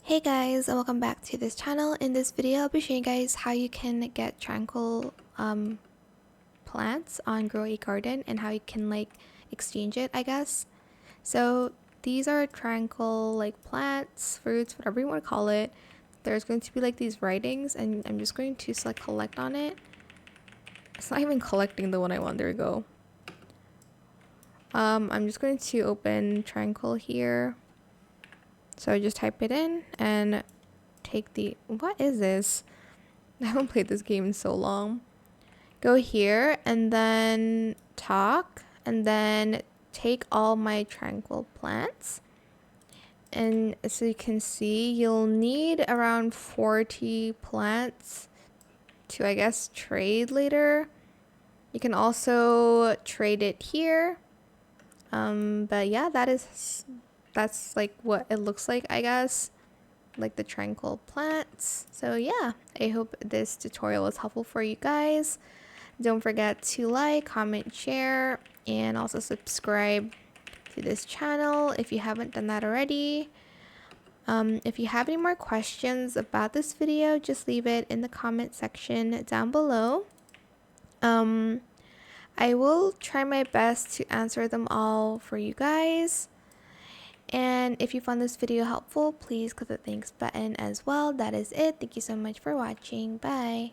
Hey guys, and welcome back to this channel. In this video, I'll be showing you guys how you can get Tranquil plants on Grow a Garden and how you can like exchange it, I guess. So these are Tranquil like plants, fruits, whatever you want to call it. There's going to be like these writings and I'm just going to select collect on it. It's not even collecting the one I want. There we go. I'm just going to open Tranquil here. So I just type it in and take the, what is this? I haven't played this game in so long. Go here and then talk and then take all my Tranquil plants. And so you can see, you'll need around 40 plants to, I guess, trade later. You can also trade it here. But yeah, that's like what it looks like, I guess. Like the Tranquil plants. So yeah, I hope this tutorial was helpful for you guys. Don't forget to like, comment, share, and also subscribe to this channel if you haven't done that already. If you have any more questions about this video, just leave it in the comment section down below. I will try my best to answer them all for you guys. And if you found this video helpful, please click the thanks button as well. That is it. Thank you so much for watching. Bye.